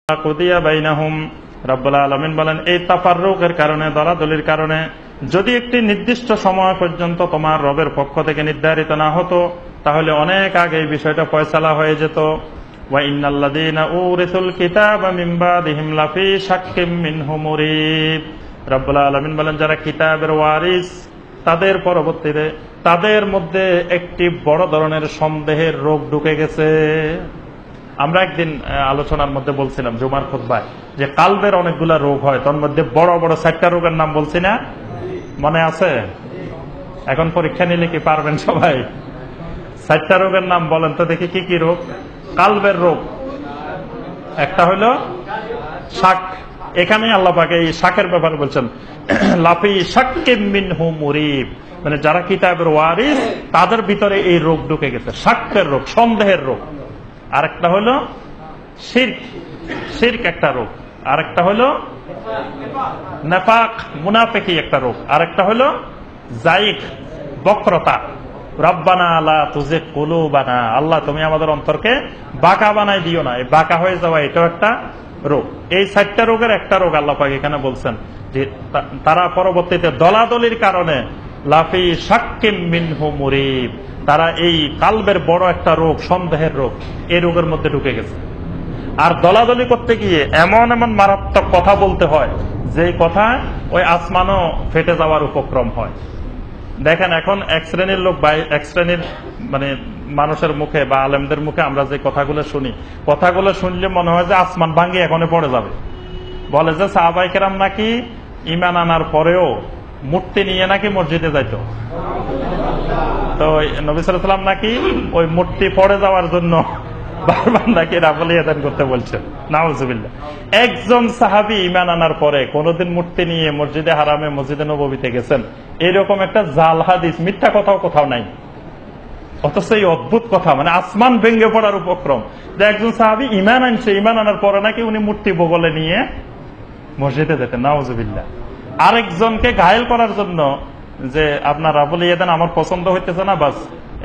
কুদিয়া বাইনাহুম। রব্বুল আলামিন বলেন, এই তাফাররুকের কারণে, দলাদলির কারণে যদি একটি নির্দিষ্ট সময় পর্যন্ত তোমার রবের পক্ষ থেকে নির্ধারিত না হতো, তাহলে অনেক আগে এই বিষয়টা ফয়সালা হয়ে যেত। ওয়া ইন্নাল্লাযীনা উরিসুল কিতাবা মিন বাদিহিম লাফি শাক্কিম মিনহু মুরিব। রব্বুল আলামিন বলেন, যারা কিতাবের ওয়ারিস, তাদের পরবর্তীতে তাদের মধ্যে একটি বড় ধরনের সন্দেহের রোগ ঢুকে গেছে। আমরা একদিন আলোচনার মধ্যে বলছিলাম জুমার খুতবায় যে কালবের অনেকগুলা রোগ হয়, তার মধ্যে বড় বড় 4টা রোগের নাম বলছি না, মনে আছে? এখন পরীক্ষা নিলে কি পারবেন সবাই? 4টা রোগের নাম বলেন তো দেখি, কি কি রোগ? কালবের রোগ একটা হলো শাক। এখানে আল্লাহ পাক এই শাকের ব্যাপারে বলছেন, লাফি শাক্কিম মিনহু মুরিব, মানে যারা কিতাবের ওয়ারিস তাদের ভিতরে এই রোগ ঢুকে গেছে, শাক্কের রোগ, সন্দেহের রোগ। আরেকটা হলো শিরক, শিরক একটা রোগ। আরেকটা হলো নেফাক, মুনাফিকি একটা রোগ। আরেকটা হলো জাইক, বক্রতা। রব্বানা লা তুজিগ কুলুবানা, আল্লাহ তুমি আমাদের অন্তরকে বাঁকা বানাই দিও না। এই বাঁকা হয়ে যাওয়া এটাও একটা রোগ। এই 4টা রোগের একটা রোগ আল্লাহ পাক এখানে বলছেন যে তারা পরবর্তীতে দলাদলির কারণে লাফি শাক্কিম মিনহু মুরিব, তারা এই কালবের বড় একটা রোগ, সন্দেহের রোগ, এই রোগের মধ্যে ঢুকে গেছে। আর দলাদলি করতে গিয়ে এমন এমন মারাত্মক কথা বলতে হয় যে কথা ওই আসমানও ফেটে যাওয়ার উপক্রম হয়। দেখেন এখন এক শ্রেণীর লোক বা এক শ্রেণীর মানে মানুষের মুখে বা আলেমদের মুখে আমরা যে কথাগুলো শুনি, কথাগুলো শুনলে মনে হয় যে আসমান ভাঙ্গি এখনই পড়ে যাবে। বলে যে সাহাবায়ে কেরাম নাকি ঈমান আনার পরেও মূর্তি নিয়ে নাকি মসজিদে যাইতো, তো নবী সাল্লাল্লাহু আলাইহি ওয়াসাল্লাম নাকি ওই মূর্তি পড়ে যাওয়ার জন্য বারবার নাকি রাফল ইয়াদান করতে বলছেন। নাউজুবিল্লাহ। একজন সাহাবী ঈমান আনার পরে কোনদিন মূর্তি নিয়ে মসজিদে হারামে, মসজিদে নববীতে গেছেন, এরকম একটা জাল হাদিস, মিথ্যা কথাও কোথাও নাই। অথচ এই অদ্ভুত কথা, মানে আসমান ভেঙে পড়ার উপক্রম, যে একজন সাহাবী ঈমান আনছে, ঈমান আনার পরে নাকি উনি মূর্তি বগলে নিয়ে মসজিদে যেতেন। নাউজুবিল্লাহ। আরেকজনকে ঘায়েল করার জন্য যে আপনার রাফল ইয়াদান আমার পছন্দ হইতেছে না, বাস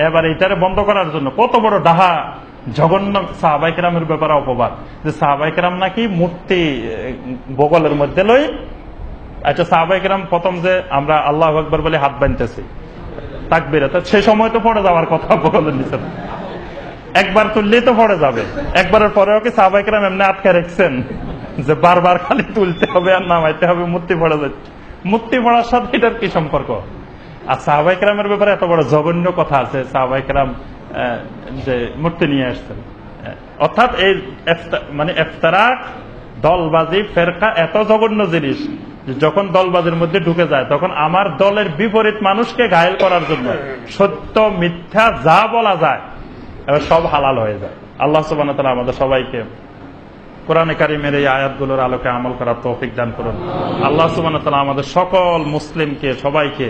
এবার এইটারে বন্ধ করার জন্য কত বড় ডাহা জঘন্য সাহাবায়ে কেরামের ব্যাপারে অপবাদ, যে সাহাবায়ে কেরাম নাকি মূর্তি বগলের মধ্যে লই। আচ্ছা, সাহাবায়ে কেরাম প্রথম যে আমরা আল্লাহু আকবার বলে হাত বাঁধতেছি তাকবীরাতে, সে সময় তো পড়ে যাওয়ার কথা বগলের নিচে, একবার তুললেই তো পড়ে যাবে। একবারের পরেও কি সাহাবায়ে কেরাম এমনি আটকে রেখেছেন যে বারবার খালি তুলতে হবে আর নামাইতে হবে, মূর্তি পড়ে যাচ্ছে? মূর্তি পড়ার সাথে এটার কি সম্পর্ক? আর সাহাবায়ে কেরামের ব্যাপারে এত বড় জঘন্য কথা আছে, সাহাবায়ে কেরাম যে মূর্তি নিয়ে আসতেন। অর্থাৎ এই মানে ইফতিরাক, দলবাজি, ফেরকা এত জঘন্য জিনিস, যখন দলবাজির মধ্যে ঢুকে যায় তখন আমার দলের বিপরীত মানুষকে ঘায়েল করার জন্য সত্য মিথ্যা যা বলা যায় এবার সব হালাল হয়ে যায়। আল্লাহ সুবহানাহু ওয়া তাআলা আমাদের সবাইকে কোরআনে কারিমের এই আয়াতগুলোর আলোকে আমল করার তৌফিক দান করুন। আল্লাহ সুবহানাহু ওয়া তাআলা আমাদের সকল মুসলিমকে, সবাইকে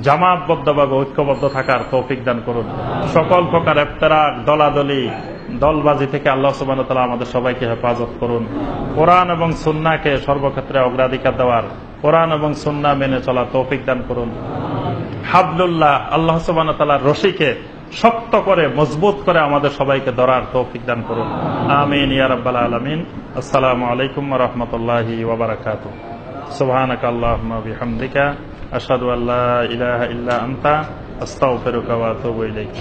জামাতবদ্ধভাবে ঐক্যবদ্ধ থাকার তৌফিক দান করুন। সকল প্রকার ইফতিরাক, দলাদলি, দলবাজি থেকে আল্লাহ সুবহানাহু ওয়া তাআলা আমাদের সবাইকে হেফাজত করুন। কোরআন এবং সুন্নাহকে সর্বক্ষেত্রে অগ্রাধিকার দেওয়ার, কোরআন এবং সুন্নাহ মেনে চলার তৌফিক দান করুন। হাবলুল্লাহ, আল্লাহ সুবহানাহু ওয়া তাআলার রশিকে শক্ত করে, মজবুত করে আমাদের সবাইকে ধরার তৌফিক দান করুন। আমিন ইয়া রাব্বাল আলামিন। আসসালামু আলাইকুম ওয়া রাহমাতুল্লাহি ওয়া বারাকাতুহু। সুবহানাকা আল্লাহুম্মা ওয়া বিহামদিকা আশহাদু আল্লা ইলাহা ইল্লা আনতা আস্তাগফিরুকা ওয়া আতুবু ইলাইক।